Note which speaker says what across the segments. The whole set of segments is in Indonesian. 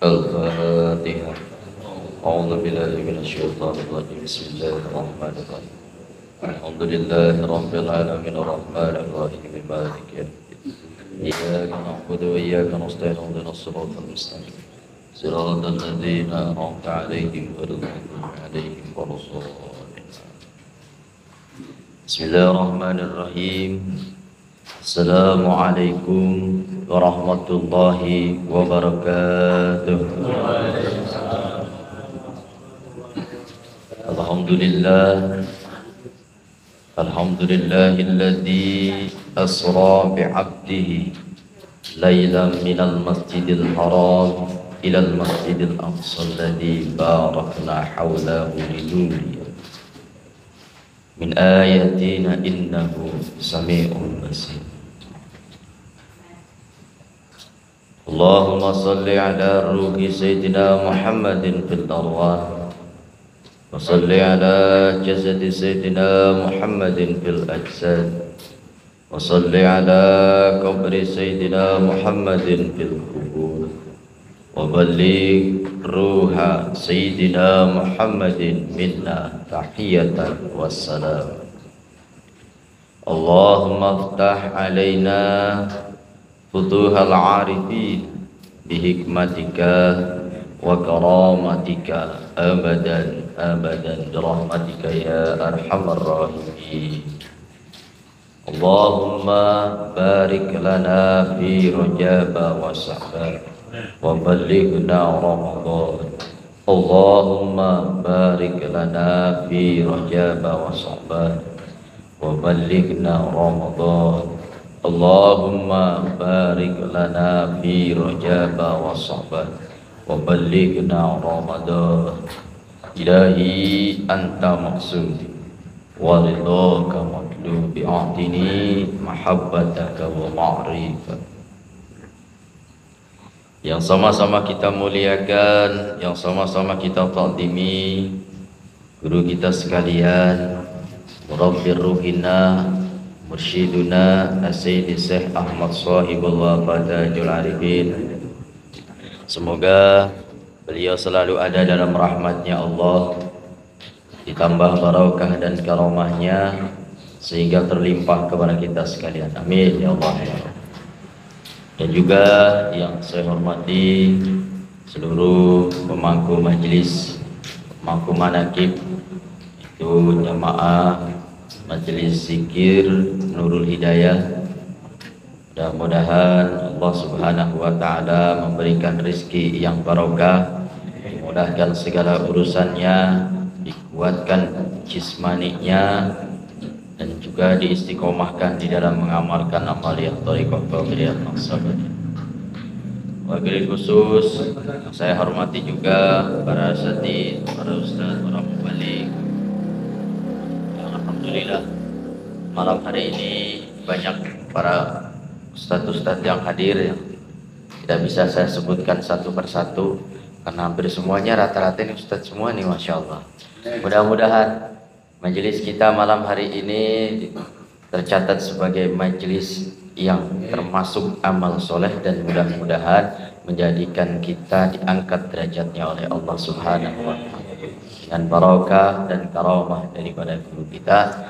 Speaker 1: Al-Fatihah. A'udzu billahi minasyaitonir rajim. Bismillahirrahmanirrahim. Alhamdulillahirabbil alamin arrahmanir rahim maliki yaumiddin. Iyyaka na'budu wa iyyaka nasta'in ihdinas siratal mustaqim. Siratal ladzina an'amta 'alaihim ghairil maghdubi 'alaihim waladdallin. Bismillahirrahmanirrahim. Assalamualaikum warahmatullahi wabarakatuh. Alhamdulillahilladzi asra bi'abdihi laylan minal masjidil haram ilal masjidil aqsa alladzi barakna hawlahu linuriya min ayatina innahu sami'un basir. Allahumma salli ala ruhi sayyidina Muhammadin fil arwah wa salli ala jasadi sayyidina Muhammadin fil ajsad wa salli ala qabri sayyidina Muhammadin fil qubur wa balligh ruha sayyidina Muhammadin minna tahiyatan wassalam. Allahumma aftah alaina futuhal arifin bihikmatika wa karamatika abadan abadan birahmatika ya arhamar rahimin. Allahumma barik lana fi Rajab wa Sya'ban wa ballighna Ramadan. Allahumma barik lana fi Rajab wa Sya'ban wa ballighna Ramadan. Allahumma barik lana fi Rajab wa Sya'ban wa ballighna Ramadan. Ilahi anta maqsudi wa ridhaka matlubi a'tini mahabbataka wa ma'rifat. Yang sama-sama kita muliakan, yang sama-sama kita takdimi guru kita sekalian, murabbir ruhina mursyiduna As-Sayyid Syekh Ahmad Shahibul Wafadajul Arifin. Semoga beliau selalu ada dalam rahmatnya Allah, ditambah barakah dan karamahnya sehingga terlimpah kepada kita sekalian. Amin ya Allah. Dan juga yang saya hormati seluruh pemangku majlis, pemangku manakib, itu jamaah Majelis Zikir Nurul Hidayah. Mudah-mudahan Allah Subhanahu wa taala memberikan rezeki yang barokah, dimudahkan segala urusannya, dikuatkan jismaninya, dan juga diistiqomahkan di dalam mengamalkan amal yang thariqah qadiriyah maksabah. Wabil khusus saya hormati juga para asatidz, para ustaz, para mubalik. Alhamdulillah malam hari ini banyak para ustaz-ustaz yang hadir, yang tidak bisa saya sebutkan satu persatu karena hampir semuanya rata-rata ini ustaz semua nih, masya Allah. Mudah-mudahan majelis kita malam hari ini tercatat sebagai majelis yang termasuk amal soleh dan mudah-mudahan menjadikan kita diangkat derajatnya oleh Allah Subhanahu wa ta'ala dengan barakah dan karamah daripada guru kita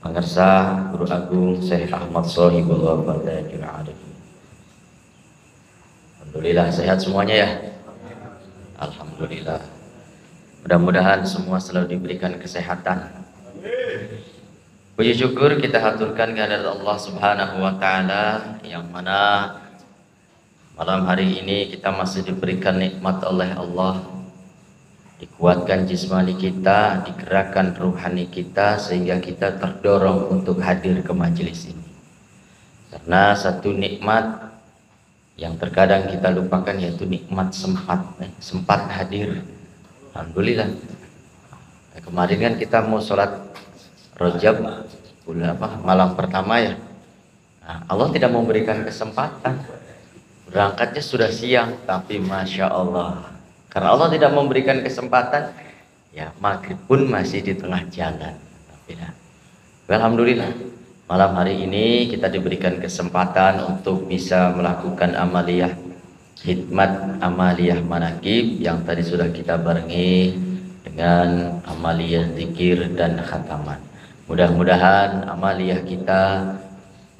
Speaker 1: pengersah Guru Agung Syekh Ahmad Shahibul Wafadajul Arifin. Alhamdulillah sehat semuanya ya. Alhamdulillah. Mudah-mudahan semua selalu diberikan kesehatan. Puji syukur kita haturkan kehadirat Allah Subhanahu wa taala yang mana malam hari ini kita masih diberikan nikmat oleh Allah dikuatkan jismani kita, digerakkan ruhani kita, sehingga kita terdorong untuk hadir ke majelis ini. Karena satu nikmat yang terkadang kita lupakan yaitu nikmat sempat hadir. Alhamdulillah. Nah, kemarin kan kita mau sholat Rajab malam pertama ya. Nah, Allah tidak memberikan kesempatan. Berangkatnya sudah siang, tapi masya Allah, karena Allah tidak memberikan kesempatan, ya maghrib pun masih di tengah jalan. Alhamdulillah, malam hari ini kita diberikan kesempatan untuk bisa melakukan amaliyah hikmat, amaliyah manaqib yang tadi sudah kita barengi dengan amaliyah zikir dan khataman. Mudah-mudahan amaliyah kita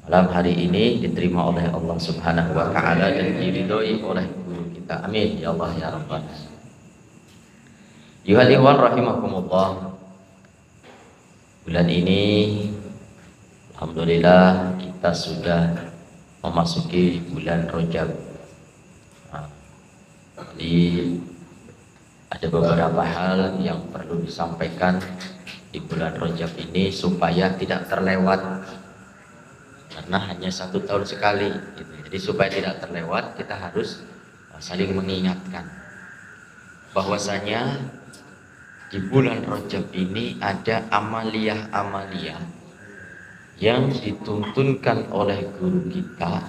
Speaker 1: malam hari ini diterima oleh Allah Subhanahu wa taala dan diridhoi oleh guru kita. Amin ya Allah ya Rabbal alamin. Yuhaliwan rahimakumullah. Bulan ini alhamdulillah kita sudah memasuki bulan Rajab. Jadi ada beberapa hal yang perlu disampaikan di bulan Rajab ini supaya tidak terlewat, karena hanya 1 tahun sekali gitu. Jadi supaya tidak terlewat, kita harus saling mengingatkan bahwasanya di bulan Rajab ini ada amaliyah-amaliyah yang dituntunkan oleh guru kita.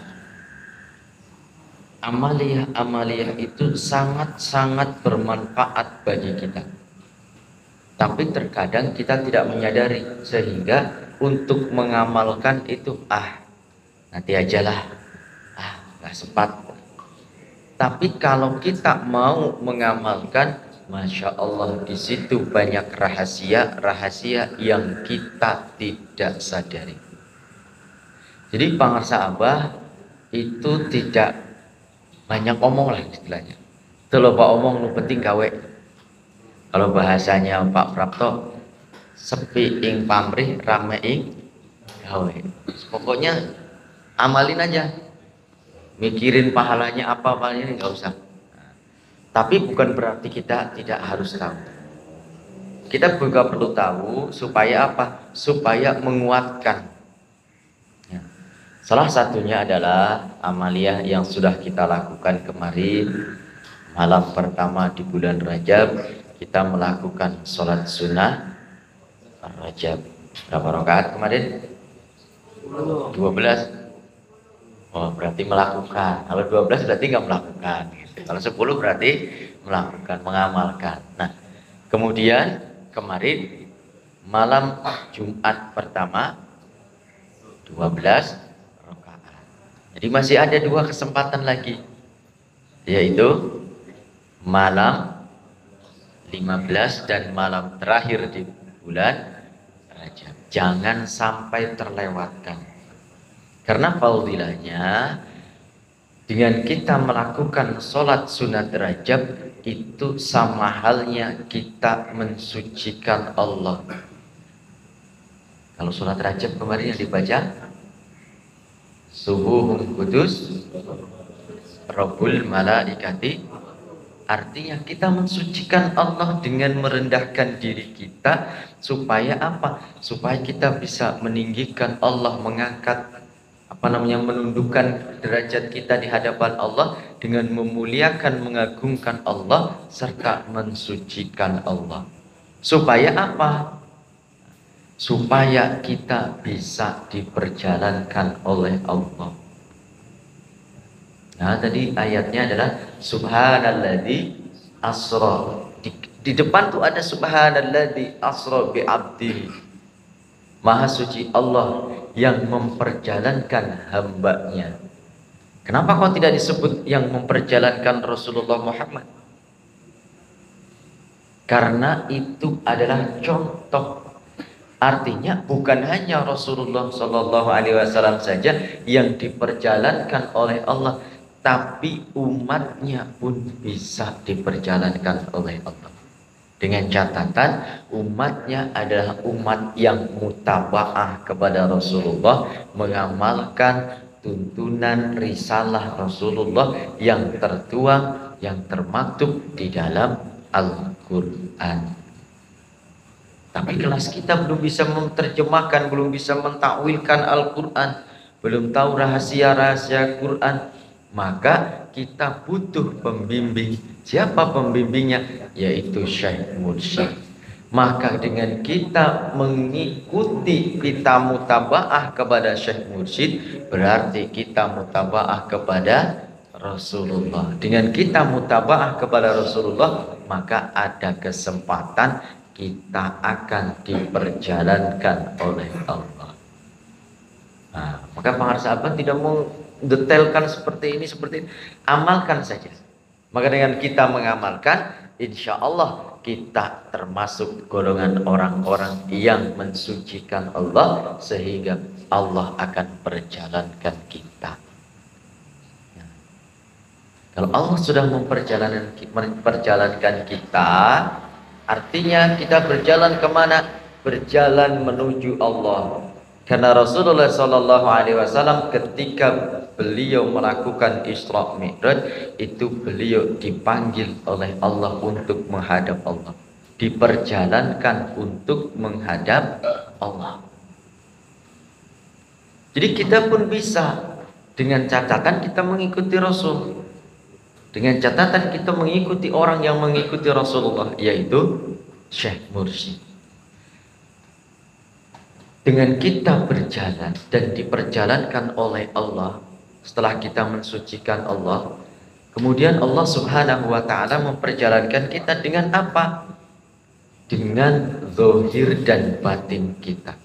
Speaker 1: Amaliyah-amaliyah itu sangat-sangat bermanfaat bagi kita, tapi terkadang kita tidak menyadari, sehingga untuk mengamalkan itu nanti ajalah, nggak sempat. Tapi kalau kita mau mengamalkan, masya Allah, di situ banyak rahasia yang kita tidak sadari. Jadi pangarsa Abah itu tidak banyak omong lah istilahnya. Itu Pak omong, lu penting gawe. Kalau bahasanya Pak Prapto, sepi ing pamrih, rame ing gawe. Pokoknya amalin aja, mikirin pahalanya apa ini nggak usah. Tapi bukan berarti kita tidak harus tahu. Kita juga perlu tahu supaya apa? Supaya menguatkan. Ya. Salah satunya adalah amaliyah yang sudah kita lakukan kemarin malam pertama di bulan Rajab. Kita melakukan sholat sunnah Rajab. Berapa rakaat kemarin? 12. Oh, berarti melakukan. Kalau 12 berarti nggak melakukan. Kalau 10 berarti melakukan, mengamalkan. Nah, kemudian kemarin malam Jumat pertama 12 rakaat. Jadi masih ada 2 kesempatan lagi, yaitu malam 15 dan malam terakhir di bulan Rajab. Jangan sampai terlewatkan. Karena fadilahnya dengan kita melakukan sholat sunat Rajab itu sama halnya kita mensucikan Allah. Kalau sholat Rajab kemarin yang dibaca Subuhun Kudus Rabbul Malaikati, artinya kita mensucikan Allah dengan merendahkan diri kita. Supaya apa? Supaya kita bisa meninggikan Allah, mengangkat menundukkan derajat kita di hadapan Allah dengan memuliakan, mengagungkan Allah serta mensucikan Allah. Supaya apa? Supaya kita bisa diperjalankan oleh Allah. Nah, tadi ayatnya adalah subhanalladzi asra. Di depan tuh ada subhanalladzi asra bi abdihi. Maha suci Allah yang memperjalankan hambanya. Kenapa kok tidak disebut yang memperjalankan Rasulullah Muhammad? Karena itu adalah contoh. Artinya bukan hanya Rasulullah Shallallahu Alaihi Wasallam saja yang diperjalankan oleh Allah, tapi umatnya pun bisa diperjalankan oleh Allah. Dengan catatan umatnya adalah umat yang mutaba'ah kepada Rasulullah, mengamalkan tuntunan risalah Rasulullah yang tertuang, yang termaktub di dalam Al-Quran. Al-Quran. Tapi kelas kita belum bisa menerjemahkan, belum bisa mentakwilkan Al-Quran, belum tahu rahasia-rahasia Quran, maka kita butuh pembimbing. Siapa pembimbingnya? Yaitu Syekh Mursyid. Maka dengan kita mengikuti, kita mutabaah kepada Syekh Mursyid, berarti kita mutabaah kepada Rasulullah. Dengan kita mutabaah kepada Rasulullah, maka ada kesempatan kita akan diperjalankan oleh Allah. Nah, maka para sahabat tidak mau detailkan seperti ini, amalkan saja. Maka dengan kita mengamalkan, insya Allah kita termasuk golongan orang-orang yang mensucikan Allah, sehingga Allah akan perjalankan kita. Nah, kalau Allah sudah memperjalankan kita, artinya kita berjalan kemana? Berjalan menuju Allah. Karena Rasulullah SAW ketika beliau melakukan Isra Mi'raj, itu beliau dipanggil oleh Allah untuk menghadap Allah, diperjalankan untuk menghadap Allah. Jadi kita pun bisa, dengan catatan kita mengikuti Rasul, dengan catatan kita mengikuti orang yang mengikuti Rasulullah, yaitu Syekh Mursyid. Dengan kita berjalan dan diperjalankan oleh Allah, setelah kita mensucikan Allah, kemudian Allah Subhanahu wa ta'ala memperjalankan kita dengan apa? Dengan zahir dan batin kita.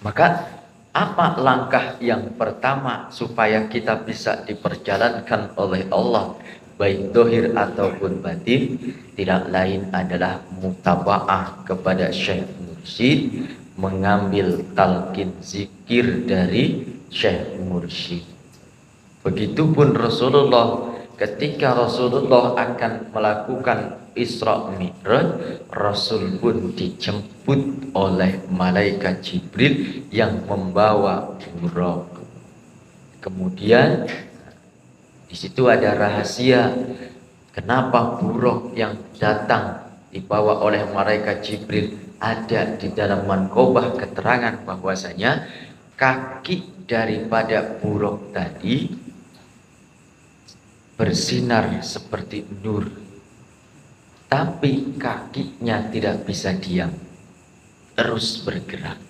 Speaker 1: Maka apa langkah yang pertama supaya kita bisa diperjalankan oleh Allah, baik zahir ataupun batin? Tidak lain adalah mutabaah kepada Syekh Mursyid, mengambil talqin zikir dari Syekh Mursyid. Begitupun Rasulullah, ketika Rasulullah akan melakukan Isra Mi'raj, Rasul pun dijemput oleh malaikat Jibril yang membawa buraq. Kemudian di situ ada rahasia kenapa buraq yang datang dibawa oleh malaikat Jibril. Ada di dalam manqobah keterangan bahwasanya kaki daripada buraq tadi bersinar seperti nur, tapi kakinya tidak bisa diam, terus bergerak.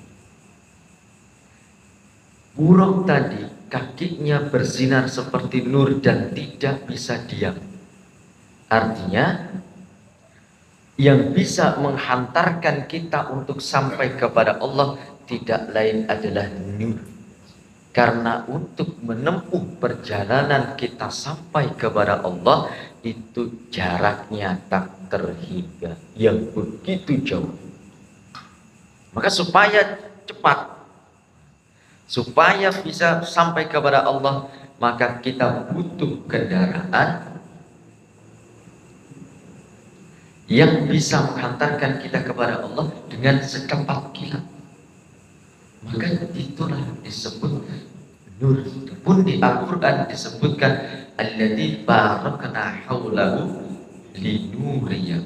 Speaker 1: Buraq tadi kakinya bersinar seperti nur dan tidak bisa diam. Artinya yang bisa menghantarkan kita untuk sampai kepada Allah tidak lain adalah nur. Karena untuk menempuh perjalanan kita sampai kepada Allah, itu jaraknya tak terhingga, yang begitu jauh. Maka supaya cepat, supaya bisa sampai kepada Allah, maka kita butuh kendaraan yang bisa menghantarkan kita kepada Allah dengan secepat kilat. Maka itulah disebut nur. Pun di Al-Quran disebutkan alladzi barakna haulahu linuriya.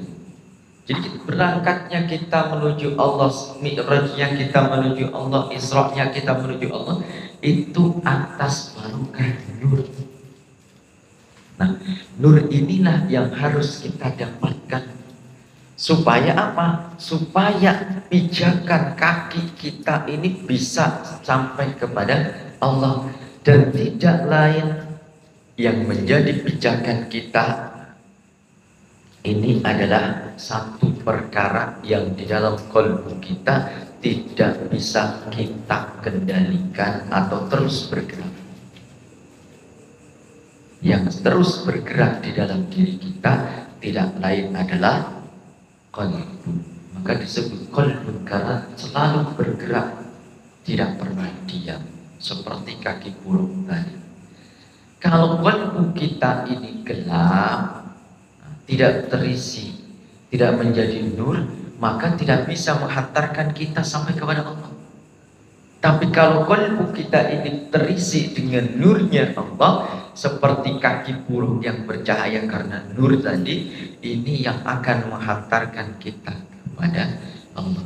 Speaker 1: Jadi berangkatnya kita menuju Allah, mi'rajnya kita menuju Allah, Isra'nya kita menuju Allah, itu atas barokah nur. Nah, nur inilah yang harus kita dapatkan. Supaya apa? Supaya pijakan kaki kita ini bisa sampai kepada Allah. Dan tidak lain yang menjadi pijakan kita ini adalah satu perkara yang di dalam qalbu kita tidak bisa kita kendalikan atau terus bergerak. Yang terus bergerak di dalam diri kita tidak lain adalah qalbu. Maka disebut qalbu karena selalu bergerak, tidak pernah diam, seperti kaki buruk tadi. Kalau qalbu kita ini gelap, tidak terisi, tidak menjadi nur, maka tidak bisa menghantarkan kita sampai kepada Allah. Tapi kalau qalbu kita ini terisi dengan nurnya Allah, seperti kaki burung yang bercahaya karena nur tadi, ini yang akan menghantarkan kita kepada Allah.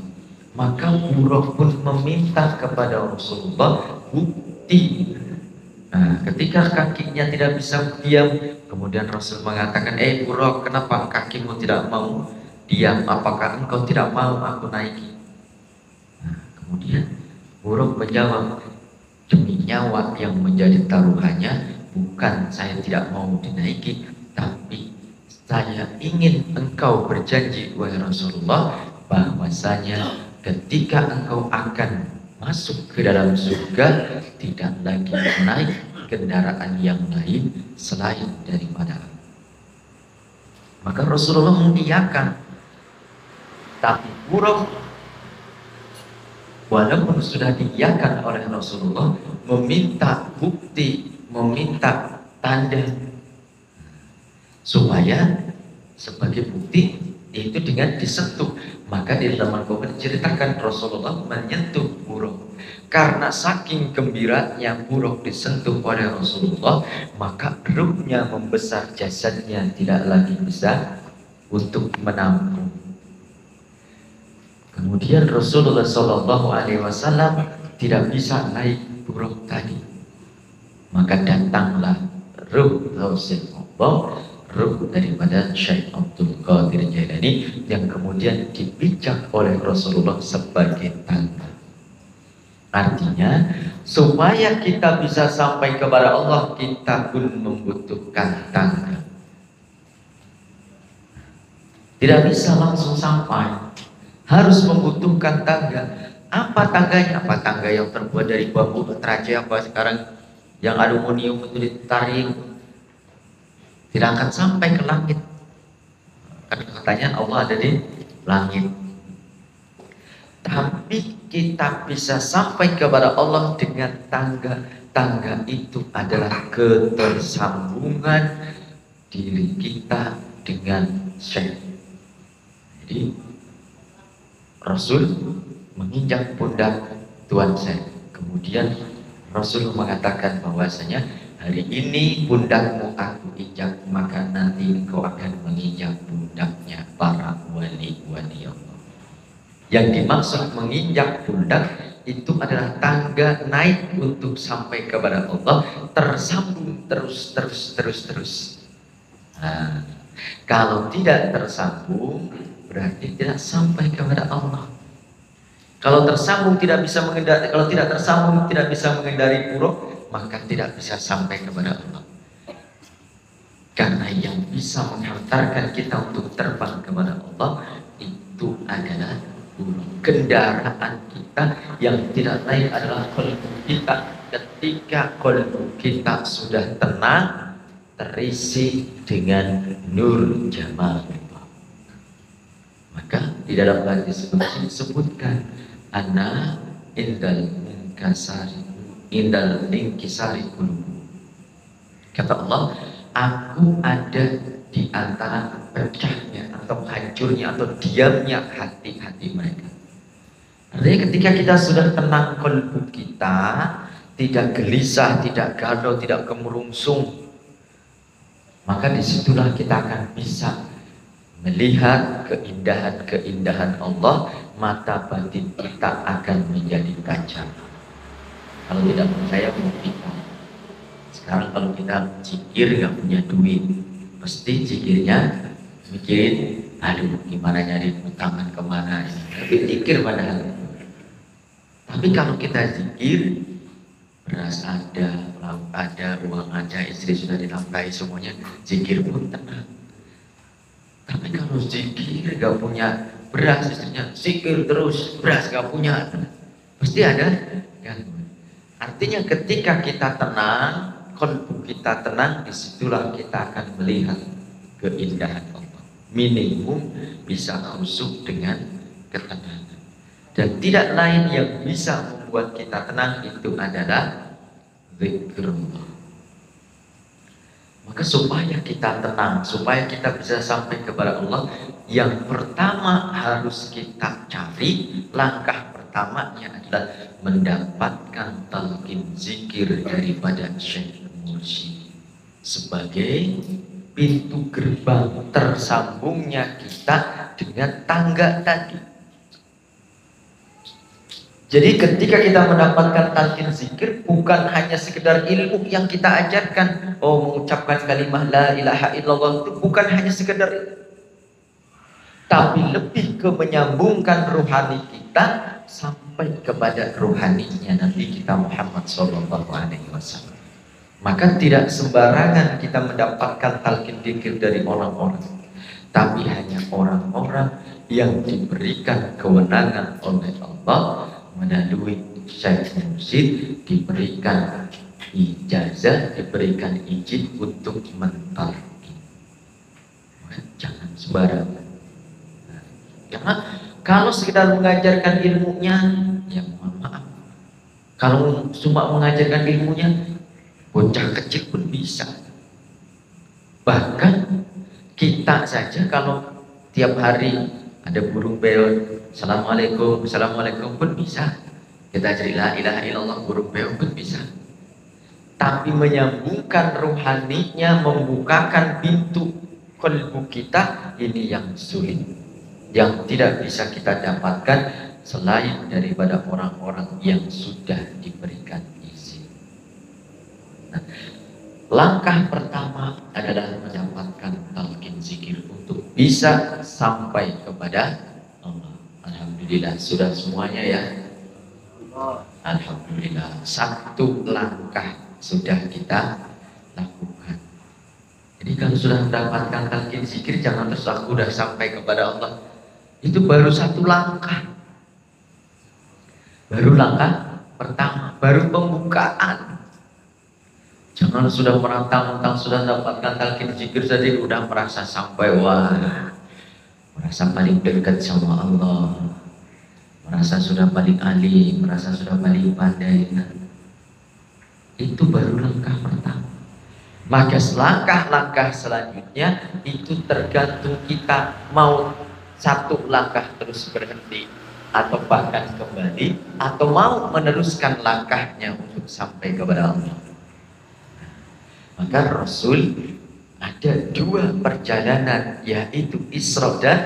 Speaker 1: Maka buruk pun meminta kepada Rasulullah bukti. Nah, ketika kakinya tidak bisa diam, kemudian Rasul mengatakan, buruk, kenapa kakimu tidak mau diam? Apakah engkau tidak mau aku naiki? Nah, kemudian buruk menjawab, demi nyawa yang menjadi taruhannya, bukan saya tidak mau dinaiki, tapi saya ingin engkau berjanji, wahai Rasulullah, bahwasanya ketika engkau akan masuk ke dalam surga, tidak lagi naik kendaraan yang lain selain daripada aku. Maka Rasulullah mengiyakan. Tapi buruk, walaupun sudah diiyakan oleh Rasulullah, meminta bukti, meminta tanda, supaya sebagai bukti itu dengan disentuh. Maka di dalam Al-Quran diceritakan Rasulullah menyentuh buruk. Karena saking gembiranya buruk disentuh oleh Rasulullah, maka ruhnya membesar, jasadnya tidak lagi bisa untuk menampung. Kemudian Rasulullah SAW tidak bisa naik buruk tadi. Maka datanglah ruh Rasulullah, ruh daripada Syekh Abdul Qadir Jailani, yang kemudian dipijak oleh Rasulullah sebagai tangga. Artinya, supaya kita bisa sampai kepada Allah, kita pun membutuhkan tangga. Tidak bisa langsung sampai, harus membutuhkan tangga. Apa tangganya? Apa tangga yang terbuat dari bambu teraja, apa sekarang yang aluminium itu ditarik, tidak akan sampai ke langit. Kan katanya Allah ada di langit. Tapi kita bisa sampai kepada Allah dengan tangga. Tangga itu adalah ketersambungan diri kita dengan Syekh. Jadi Rasul menginjak pundak Tuan Syekh. Kemudian Rasul mengatakan bahwasanya, hari ini pundakmu aku injak, maka nanti engkau akan menginjak pundaknya para wali-wali Allah. Yang dimaksud menginjak pundak itu adalah tangga naik untuk sampai kepada Allah, tersambung terus. Nah, kalau tidak tersambung berarti tidak sampai kepada Allah. Kalau tersambung tidak bisa menghindari, kalau tidak tersambung tidak bisa menghindari buruk, maka tidak bisa sampai kepada Allah. Karena yang bisa menghantarkan kita untuk terbang kepada Allah itu adalah kendaraan kita, yang tidak lain adalah qalbu kita. Ketika qalbu kita sudah tenang, terisi dengan nur jamal Allah, maka di dalam hadis disebutkan, ana indal inkisari qulubi. Kata Allah, aku ada di antara pecahnya atau hancurnya atau diamnya hati-hati mereka. Artinya ketika kita sudah tenang qalbu kita, tidak gelisah, tidak galau, tidak kemerungsung, maka disitulah kita akan bisa melihat keindahan-keindahan Allah. Mata batin kita akan menjadi tajam. Kalau tidak percaya, buktikan. Sekarang kalau kita zikir nggak punya duit, pasti zikirnya mikirin, aduh gimana nyari tangan kemana ini. Tapi zikir padahal. Tapi kalau kita zikir, beras ada, lauk ada, uang ada, istri sudah dinafkahi semuanya, zikir pun tenang. Tapi kalau zikir gak punya beras, istrinya zikir terus, beras gak punya, pasti ada gangguan. Artinya ketika kita tenang, qalbu kita tenang, disitulah kita akan melihat keindahan Allah. Minimum bisa khusyuk dengan ketenangan. Dan tidak lain yang bisa membuat kita tenang itu adalah zikrullah. Maka supaya kita tenang, supaya kita bisa sampai kepada Allah, yang pertama harus kita cari, langkah pertamanya adalah mendapatkan talqin zikir daripada Syekh Mursyid. sebagai pintu gerbang tersambungnya kita dengan tangga tadi. Jadi ketika kita mendapatkan talqin zikir, bukan hanya sekedar ilmu yang kita ajarkan. Oh, mengucapkan kalimah la ilaha illallah itu bukan hanya sekedar itu, tapi lebih ke menyambungkan rohani kita sampai kepada rohaninya Nabi kita Muhammad SAW. Maka tidak sembarangan kita mendapatkan talqin zikir dari orang-orang, tapi hanya orang-orang yang diberikan kewenangan oleh Allah melalui syekh mursyid, diberikan ijazah, diberikan izin untuk mentalqin. Jangan sembarangan. Karena kalau sekedar mengajarkan ilmunya, ya mohon maaf. Kalau cuma mengajarkan ilmunya, bocah kecil pun bisa. Bahkan kita saja kalau tiap hari ada burung beo, assalamualaikum, assalamualaikum pun bisa. Kita ajari la ilaha illallah, burung beo pun bisa. Tapi menyambungkan rohaninya, membukakan pintu kalbu kita, ini yang sulit, yang tidak bisa kita dapatkan selain daripada orang-orang yang sudah diberikan izin. Nah, langkah pertama adalah mendapatkan talqin zikir untuk bisa sampai kepada Allah. Alhamdulillah sudah semuanya ya. Alhamdulillah satu langkah sudah kita lakukan. Jadi kalau sudah mendapatkan talqin zikir, jangan terus aku sudah sampai kepada Allah. Itu baru satu langkah, baru langkah pertama, baru pembukaan. Jangan sudah merantang-rantang sudah mendapatkan talqin zikir saja sudah merasa sampai, wah, merasa paling dekat sama Allah, merasa sudah paling alim, merasa sudah paling pandai. Itu baru langkah pertama. Maka langkah-langkah selanjutnya itu tergantung kita mau satu langkah terus berhenti, atau bahkan kembali, atau mau meneruskan langkahnya untuk sampai kepada Allah. Maka Rasul ada dua perjalanan, yaitu Isra dan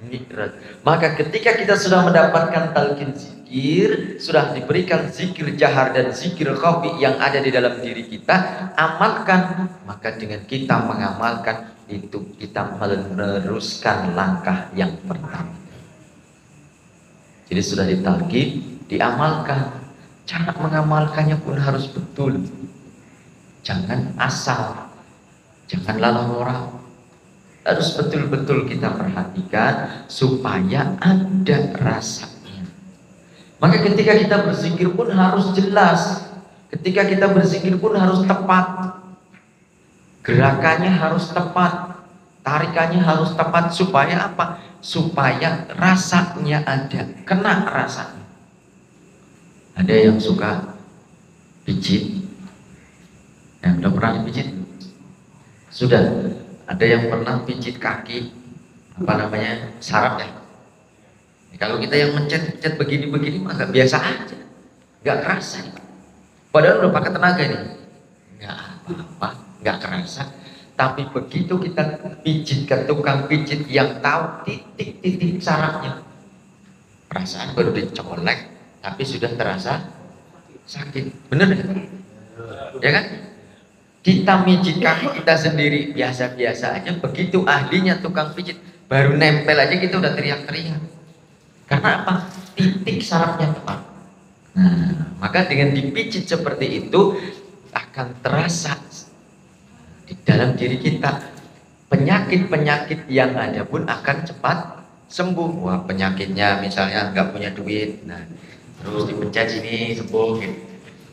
Speaker 1: Mi'raj. Maka ketika kita sudah mendapatkan talqin zikir, sudah diberikan zikir jahar dan zikir khafi yang ada di dalam diri kita, amalkan. Maka dengan kita mengamalkan itu, kita meneruskan langkah yang pertama. Jadi sudah ditalqin, diamalkan. Cara mengamalkannya pun harus betul. Jangan asal, jangan lalu-lalang. Harus betul-betul kita perhatikan supaya ada rasanya. Maka ketika kita berzikir pun harus jelas. Ketika kita berzikir pun harus tepat. Gerakannya harus tepat, tarikannya harus tepat. Supaya apa? Supaya rasanya ada, kena rasanya. Ada yang suka pijit, yang udah pernah dipijit? Sudah. Ada yang pernah pijit kaki, apa namanya, saraf ya? Kalau kita yang mencet-mencet begini-begini mah gak biasa aja, gak kerasa. Padahal udah pakai tenaga ini, gak apa-apa, gak kerasa. Tapi begitu kita pijit ke tukang pijit yang tahu titik-titik sarafnya, perasaan baru dicolek tapi sudah terasa sakit. Bener ya? Ya kan? Kita pijit kaki kita sendiri biasa-biasa aja, begitu ahlinya tukang pijit baru nempel aja kita udah teriak-teriak. Karena apa? Titik sarafnya tepat. Nah, maka dengan dipijit seperti itu akan terasa di dalam diri kita. Penyakit-penyakit yang ada pun akan cepat sembuh. Wah, penyakitnya misalnya nggak punya duit, nah terus dipencet sini sembuh gitu.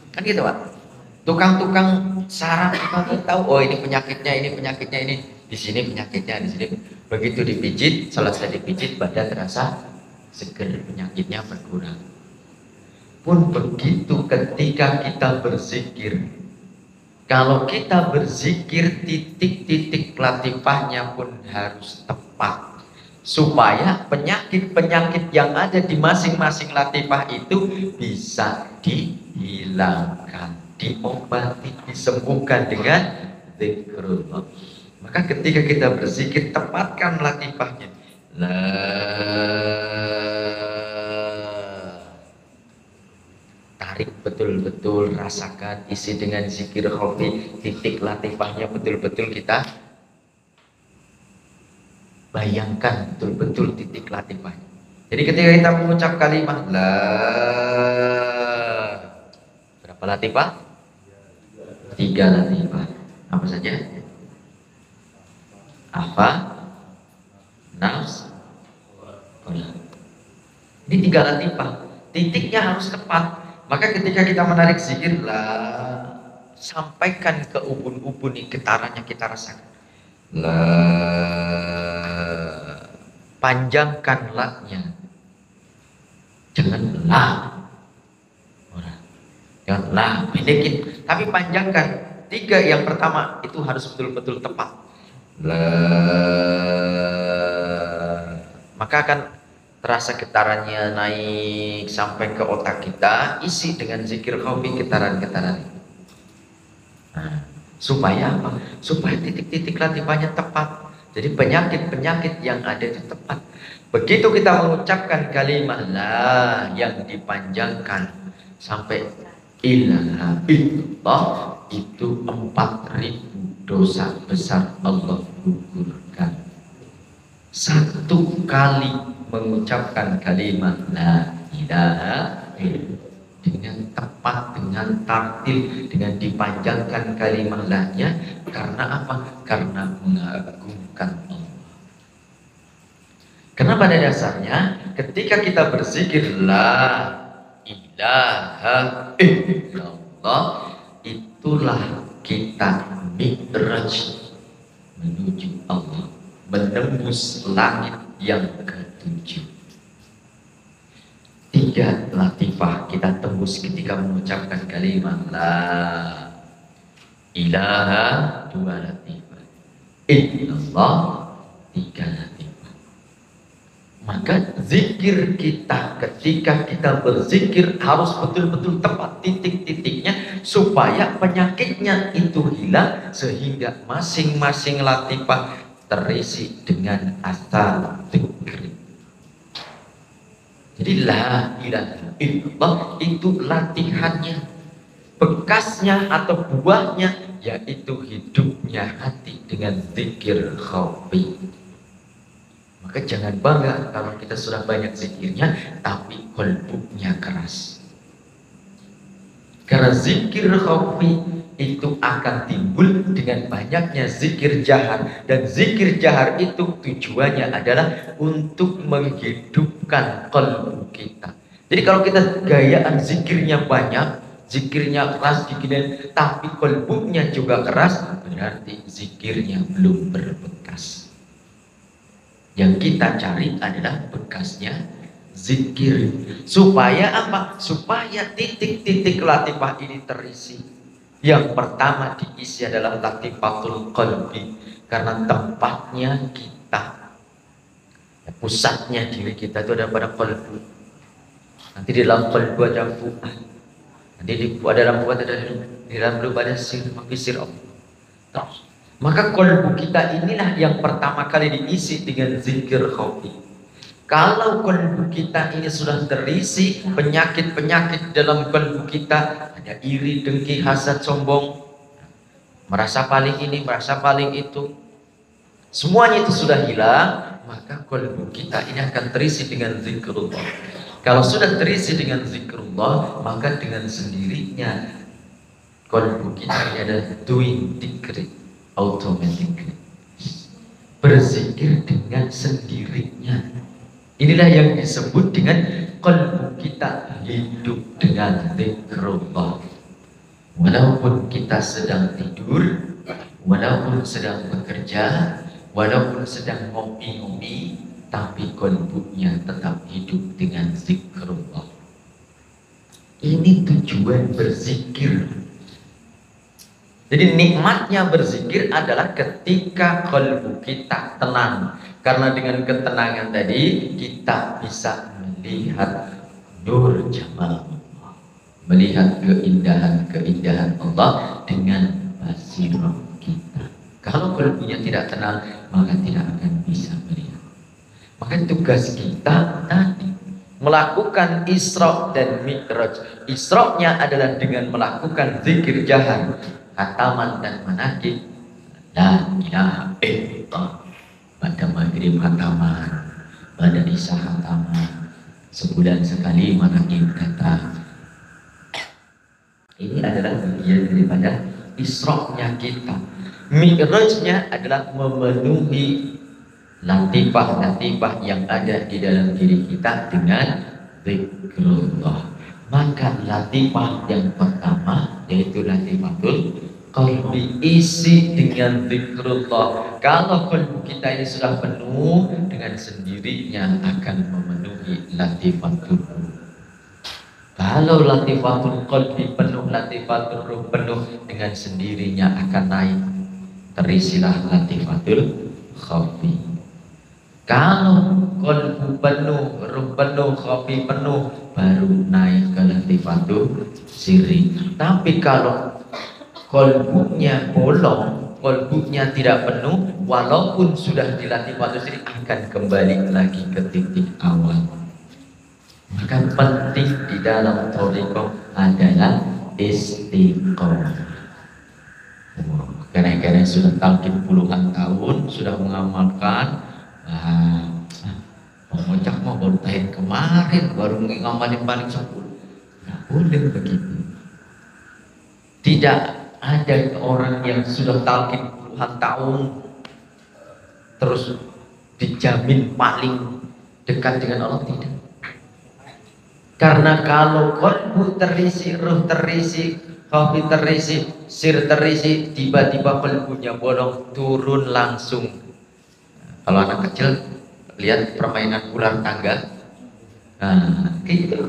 Speaker 1: Kan gitu Pak. Tukang-tukang saraf kita tahu, oh ini penyakitnya ini di sini penyakitnya di sini. Begitu dipijit, selesai dipijit badan terasa seger, penyakitnya berkurang. Pun begitu ketika kita berzikir. Kalau kita berzikir, titik-titik latifahnya pun harus tepat. Supaya penyakit-penyakit yang ada di masing-masing latifah itu bisa dihilangkan, diobati, disembuhkan dengan zikrullah. Maka ketika kita berzikir, tepatkan latifahnya. La, tarik betul-betul, rasakan, isi dengan zikir khafi, titik latifahnya betul-betul kita bayangkan betul-betul titik latifahnya. Jadi ketika kita mengucap kalimat la, berapa latifah? 3 latifah. Apa saja? Apa? Nafs. Ini 3 latifah. Titiknya harus tepat. Maka ketika kita menarik zikir la, sampaikan ke ubun-ubun getarannya kita rasakan. La, panjangkan la-nya. Jangan la, jangan la, pendekin, tapi panjangkan. 3 yang pertama itu harus betul-betul tepat. La, maka akan terasa getarannya naik sampai ke otak kita. Isi dengan zikir khafi getaran-getaran itu. Nah, supaya apa? Supaya titik-titik latifahnya tepat. Jadi penyakit-penyakit yang ada itu tepat. Begitu kita mengucapkan kalimat la yang dipanjangkan sampai ilaha illallah, itu 4.000 dosa besar Allah gugurkan. 1 kali mengucapkan kalimat la ilaha illallah dengan tepat, dengan tartil, dengan dipanjangkan kalimat la-nya. Karena apa? Karena mengagungkan Allah. Karena pada dasarnya ketika kita berzikir la ilaha illallah, itulah kita mi'raj menuju Allah, menembus langit yang ke-7. 3 latifah kita tembus ketika mengucapkan kalimat la ilaha, 2 latifah, illallah, 3 latifah. Maka zikir kita ketika kita berzikir harus betul-betul tepat titik-titiknya, supaya penyakitnya itu hilang, sehingga masing-masing latifah terisi dengan asal zikir. Jadi la ilaha illallah itu latihannya, bekasnya atau buahnya yaitu hidupnya hati dengan zikir khafi. Maka jangan bangga kalau kita sudah banyak zikirnya tapi qalbunya keras. Karena zikir khafi itu akan timbul dengan banyaknya zikir jahar, dan zikir jahar itu tujuannya adalah untuk menghidupkan qalbu kita. Jadi kalau kita gayaan zikirnya banyak, zikirnya keras dikit, tapi qalbunya juga keras, berarti zikirnya belum berbekas. Yang kita cari adalah bekasnya zikir. Supaya apa? Supaya titik-titik latifah ini terisi. Yang pertama diisi adalah latifatul qalbi, karena tempatnya kita, pusatnya diri kita itu ada pada qalbu. Nanti di dalam qalbu ada fuad, nanti di dalam fuad ada, di dalam qalbu ada sir Allah. Maka qalbu kita inilah yang pertama kali diisi dengan zikir khafi. Kalau qalbu kita ini sudah terisi penyakit-penyakit dalam qalbu kita, ada iri, dengki, hasad, sombong, merasa paling ini, merasa paling itu, semuanya itu sudah hilang, maka qalbu kita ini akan terisi dengan zikrullah. Kalau sudah terisi dengan zikrullah, maka dengan sendirinya qalbu kita ini adalah doing dhikr, automatically berzikir dengan sendirinya. Inilah yang disebut dengan qalbu kita hidup dengan zikrullah. Walaupun kita sedang tidur, walaupun sedang bekerja, walaupun sedang ngopi-ngopi, tapi qalbunya tetap hidup dengan zikrullah. Ini tujuan berzikir. Jadi nikmatnya berzikir adalah ketika qalbu kita tenang. Karena dengan ketenangan tadi kita bisa melihat nur jamal Allah, melihat keindahan-keindahan Allah dengan basirah kita.
Speaker 2: Kalau qalbunya tidak tenang, maka tidak akan bisa melihat. Maka tugas kita tadi melakukan Isra dan Mi'raj. Isra-nya adalah dengan melakukan zikir jahar, khataman dan manakib. La ilaha illallah. Pada maghrib khataman, pada isya khataman, sebulan sekali manakib datang. Ini adalah bagian daripada Isra-nya kita. Mi'raj-nya adalah memenuhi latifah-latifah yang ada di dalam diri kita dengan zikrullah. Maka latifah yang pertama yaitu latifatul qalbi, isi dengan zikrullah. Kalau qalbu kita ini sudah penuh, dengan sendirinya akan memenuhi latifatul ruh. Kalau latifatul qalbi penuh, latifatul ruh penuh, dengan sendirinya akan naik, terisilah latifatul khafi. Kalau qalbu penuh, ruh penuh, khafi penuh, baru naik ke latifatul sirri. Tapi kalau qalbunya bolong, qalbunya tidak penuh, walaupun sudah di latifatul sirri, akan kembali lagi ke titik awal. Maka penting di dalam thariqah adalah istiqomah. Karena sudah talqin puluhan tahun, sudah mengamalkan. Ngocak mau baru tahun kemarin, baru ngamalin paling 10. Nggak boleh begitu. Tidak ada orang yang sudah talqin puluhan tahun terus dijamin paling dekat dengan Allah, tidak. Karena kalau qalbu terisi, ruh terisi, khafi terisi, sir terisi, tiba-tiba qalbunya bolong, turun langsung. Kalau anak kecil lihat permainan ular tangga, nah gitu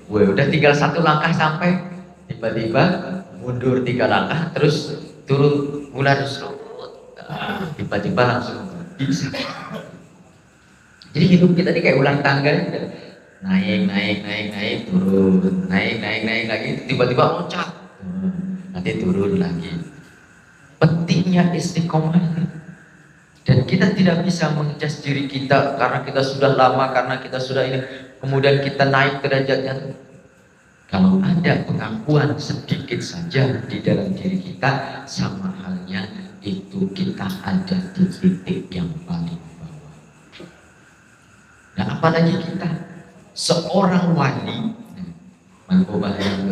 Speaker 2: udah tinggal satu langkah sampai, tiba-tiba mundur 3 langkah, terus turun ular tiba-tiba langsung bisa. Jadi hidup kita ini kayak ular tangga, naik, turun, naik lagi, tiba-tiba loncat, nanti turun lagi. Pentingnya istiqomah. Dan kita tidak bisa mengejas diri kita karena kita sudah lama, karena kita sudah ini, kemudian kita naik derajatnya. Kalau ada pengakuan sedikit saja di dalam diri kita, sama halnya itu kita ada di titik yang paling bawah. Nah, apalagi kita seorang wali, mankobah yang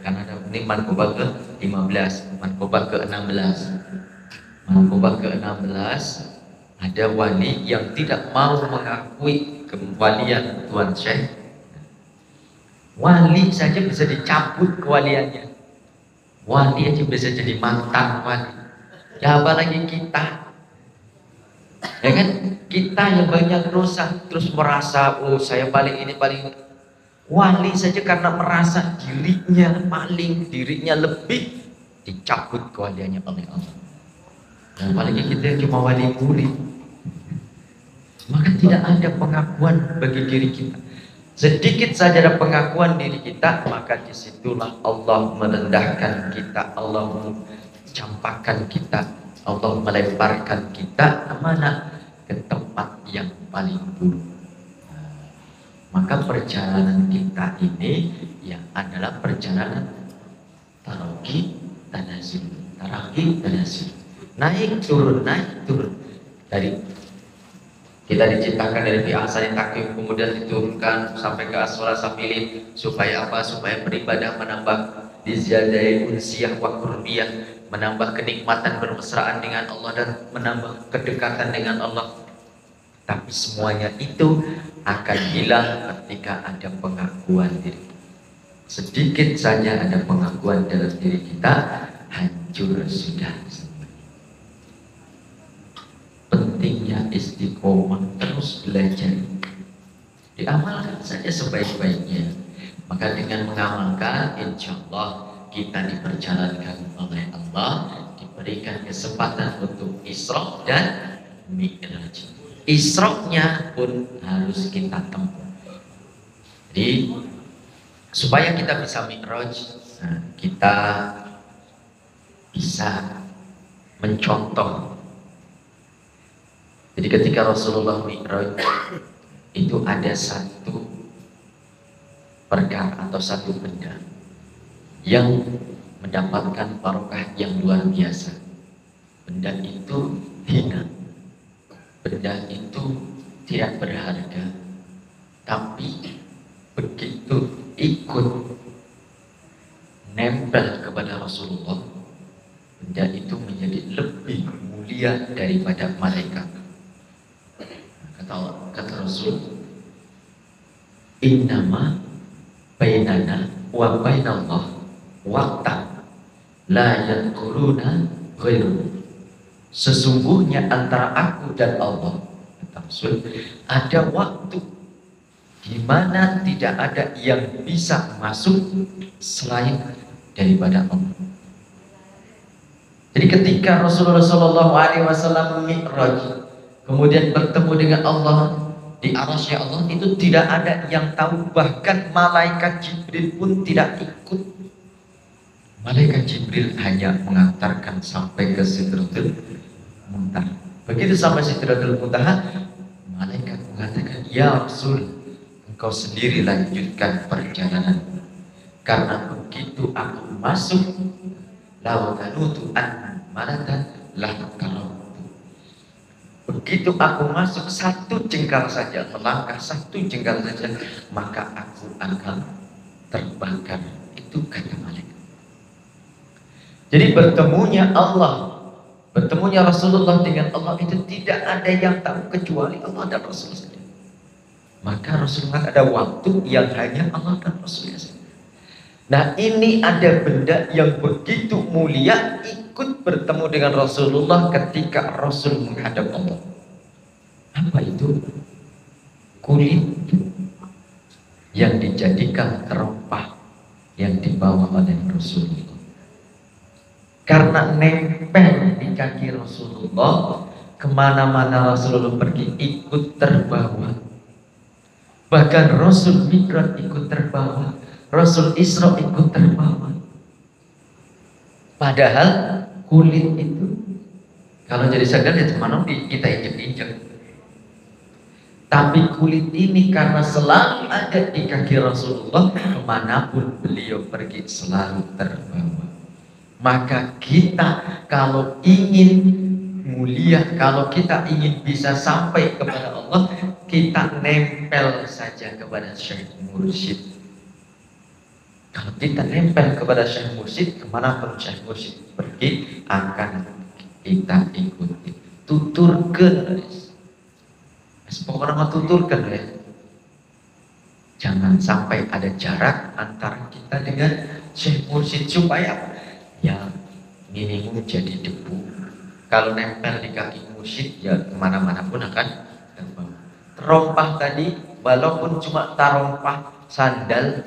Speaker 2: karena ini mankobah ke 15, mankobah ke 16. Mankobah ke-16, ada wali yang tidak mau mengakui kewalian Tuan Syekh. Wali saja bisa dicabut kewaliannya. Wali aja bisa jadi mantan wali. Ya apalagi kita. Ya kan? Kita yang banyak dosa terus merasa, oh saya paling ini paling. Wali saja karena merasa dirinya lebih, dicabut kewaliannya oleh Allah. Dan apalagi kita yang cuma wali murid, maka tidak ada pengakuan bagi diri kita. Sedikit saja ada pengakuan diri kita, maka disitulah Allah merendahkan kita, Allah mencampakkan kita, Allah melemparkan kita kemana? Ke tempat yang paling buruk. Maka perjalanan kita ini yang adalah perjalanan taraqi tanazul, naik turun. Dari kita diciptakan dari bi'asani takim, kemudian diturunkan sampai ke aswala safilin. Supaya apa? Supaya beribadah menambah diziyadai unsiyah wa qurbiyah, menambah kenikmatan bermesraan dengan Allah dan menambah kedekatan dengan Allah. Tapi semuanya itu akan hilang ketika ada pengakuan diri. Sedikit saja ada pengakuan dalam diri kita, hancur sudah. Pentingnya istiqomah, terus belajar, diamalkan saja sebaik-baiknya. Maka dengan mengamalkan, insya Allah kita diperjalankan oleh Allah, diberikan kesempatan untuk Isra dan Mi'raj. Isra-nya pun harus kita tempuh. Jadi supaya kita bisa Mi'raj, kita bisa mencontoh. Jadi ketika Rasulullah Mi'raj itu ada satu perkara atau satu benda yang mendapatkan barokah yang luar biasa. Benda itu hina, benda itu tidak berharga, tapi begitu ikut nempel kepada Rasulullah, benda itu menjadi lebih mulia daripada malaikat. Kata Rasul, innama bainana wa bainallah waqtan la yadkhuluna ghairuhu. Sesungguhnya antara aku dan Allah, kata Rasul, ada waktu di mana tidak ada yang bisa masuk selain daripada Allah. Jadi ketika Rasulullah SAW Mi'raj, kemudian bertemu dengan Allah di arasy Allah, itu tidak ada yang tahu, bahkan malaikat Jibril pun tidak ikut. Malaikat Jibril hanya mengantarkan sampai ke Sidratul Muntaha. Begitu sampai Sidratul Muntaha, malaikat mengatakan, ya Rasul, engkau sendiri lanjutkan perjalanan. Karena begitu aku masuk, lawatanutu an maratan lahkalau. Begitu aku masuk satu jengkal saja, melangkah satu jengkal saja, maka aku akan terbakar. Itu kata malaikat. Jadi bertemunya Allah, bertemunya Rasulullah dengan Allah itu tidak ada yang tahu kecuali Allah dan Rasul saja. Maka Rasulullah ada waktu yang hanya Allah dan Rasulnya saja. Nah, ini ada benda yang begitu mulia ikut bertemu dengan Rasulullah ketika Rasul menghadap Allah. Apa itu? Kulit yang dijadikan terompah yang dibawa oleh Rasulullah. Karena nempel di kaki Rasulullah, kemana-mana Rasulullah pergi ikut terbawa. Bahkan Rasul Mi'raj ikut terbawa, Rasul Isra ikut terbawa. Padahal kulit itu kalau jadi sandal ya mana kita injek-injek. Tapi kulit ini karena selalu ada di kaki Rasulullah, kemanapun beliau pergi selalu terbawa. Maka kita kalau ingin mulia, kalau kita ingin bisa sampai kepada Allah, kita nempel saja kepada Syekh Mursyid. Kalau kita nempel kepada Syekh Mursyid, kemanapun Syekh Mursyid pergi, akan kita ikuti. Tuturkan, pokoknya tuturkan ya. Jangan sampai ada jarak antara kita dengan Syekh Mursyid, supaya ya minimum jadi debu. Kalau nempel di kaki mursyid, ya kemana-mana pun akan terbang. Terompah tadi, walaupun cuma tarompah sandal,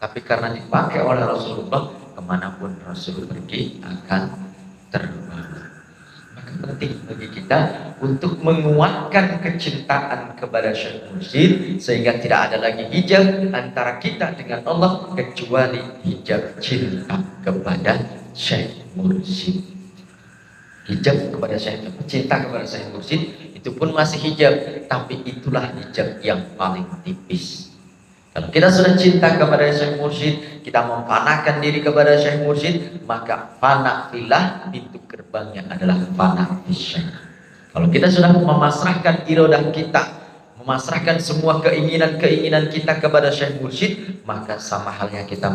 Speaker 2: tapi karena dipakai oleh Rasulullah, kemanapun Rasul pergi akan terbang. Maka penting bagi kita untuk menguatkan kecintaan kepada Syekh Mursyid, sehingga tidak ada lagi hijab antara kita dengan Allah kecuali hijab cinta kepada Syekh Mursyid. Hijab kepada Syekh, cinta kepada Syekh Mursyid itu pun masih hijab, tapi itulah hijab yang paling tipis. Kalau kita sudah cinta kepada Syekh Mursyid, kita memfanakan diri kepada Syekh Mursyid, maka fana fillah, pintu gerbangnya adalah fana fisyekh. Kalau kita sudah memasrahkan iradah kita, memasrahkan semua keinginan-keinginan kita kepada Syekh Mursyid, maka sama halnya kita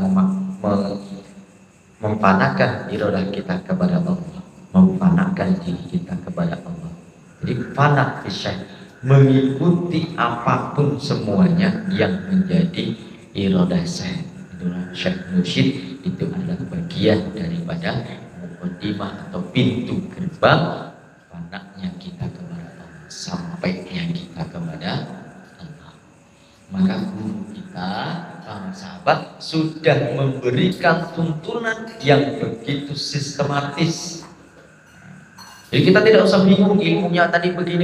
Speaker 2: memfanakan iradah kita kepada Allah, memfanakan diri kita kepada Allah. Jadi fana fisyekh, mengikuti apapun semuanya yang menjadi iradah Syekh Mursyid. Itu adalah bagian daripada muqaddimah atau pintu gerbang fanaknya kita kepada Allah, sampainya kita kepada Allah. Maka guru kita, para sahabat, sudah memberikan tuntunan yang begitu sistematis. Jadi kita tidak usah bingung ilmunya tadi begini,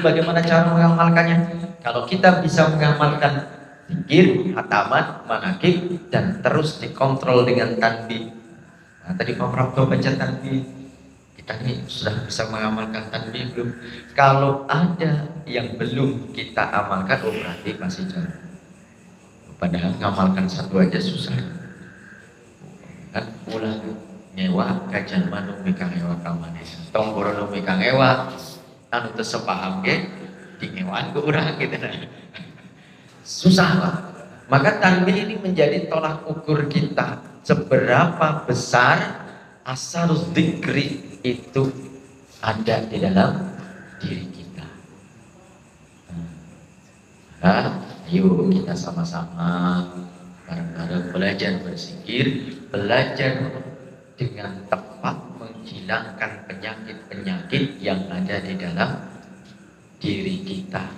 Speaker 2: bagaimana cara mengamalkannya. Kalau kita bisa mengamalkan zikir, hataman, manakib, dan terus dikontrol dengan tanbih. Nah, tadi Pak Prabto baca tanbih, Kami sudah bisa mengamalkan takbir belum? Kalau ada yang belum kita amalkan, oh berarti masih jauh. Padahal ngamalkan satu aja susah. Kan ulah nyewa kajian manu mikang ewa kamanis. Tonggoro nu mikang ewa, anu tersepaham ke, dingewaan ke urang gitu nah. Susah lah. Maka takbir ini menjadi tolak ukur kita seberapa besar asal zikri itu ada di dalam diri kita. Nah, ayo kita sama-sama bareng-bareng belajar berzikir, belajar dengan tepat menghilangkan penyakit-penyakit yang ada di dalam diri kita.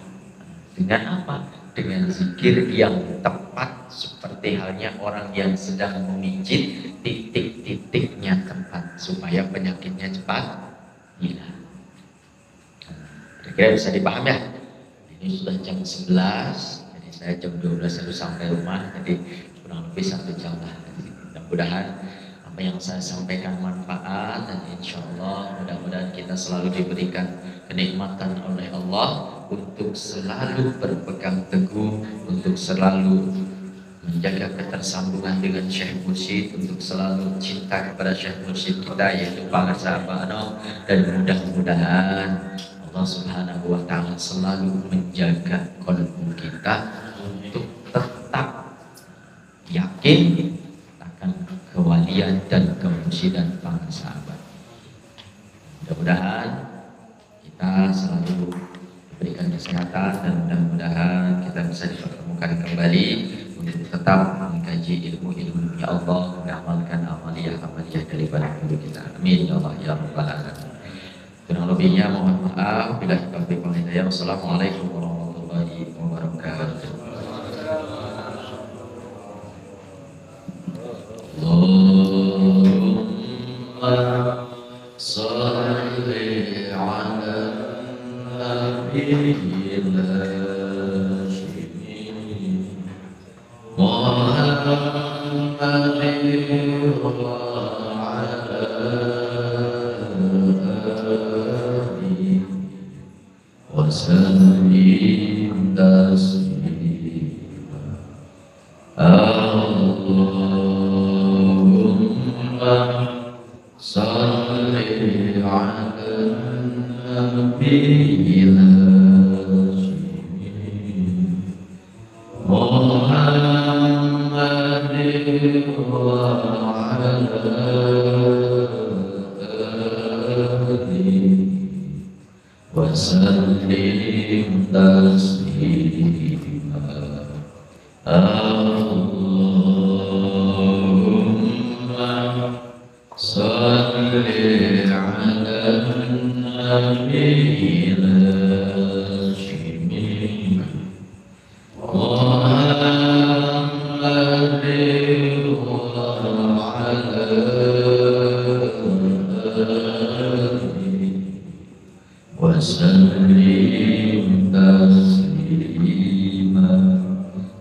Speaker 2: Dengan apa? Dengan zikir yang tepat, seperti halnya orang yang sedang memijit titik-titiknya tepat supaya penyakitnya cepat hilang. Kira-kira bisa dipahami ya? Ini sudah jam 11, jadi saya jam 12 harus sampai rumah, jadi kurang lebih 1 jam lah. Mudah-mudahan apa yang saya sampaikan manfaat, dan insya Allah mudah-mudahan kita selalu diberikan kenikmatan oleh Allah untuk selalu berpegang teguh, untuk selalu menjaga ketersambungan dengan Syekh Mursyid, untuk selalu cinta kepada Syekh Mursyid kita yaitu Pak Sabano, dan mudah-mudahan Allah Subhanahu wa Ta'ala selalu menjaga kolbu kita untuk tetap yakin akan kewalian dan kemursyidan para sahabat. Mudah-mudahan kita selalu berikan kesehatan, dan mudah-mudahan kita bisa dipertemukan kembali untuk tetap mengkaji ilmu-ilmunya Allah, mengamalkan amaliyah-amaliyah daripada guru kita. Amin ya Allah ya Rabbal alamin. Kurang lebihnya mohon maaf. Bila taufiq wal hidayah. Wassalamualaikum warahmatullahi wabarakatuh. Allahumma salli ala nabiyil hashimi Muhammadin wa ala alihi wa sallim taslima. Allahumma salli ala nabiyil hashimi Muhammadin wa ala alihi wa sallim taslima. Allahumma salli ala nabiyil hashimi Muhammadin wa ala alihi wa sallim taslima.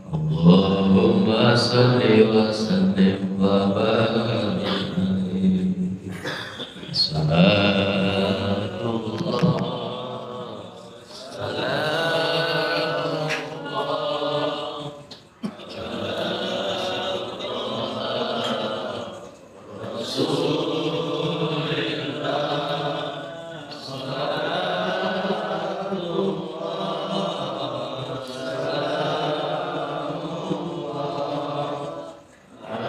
Speaker 2: Allahumma salli wa sallim wa barik alaihi. Salatullah
Speaker 1: Ya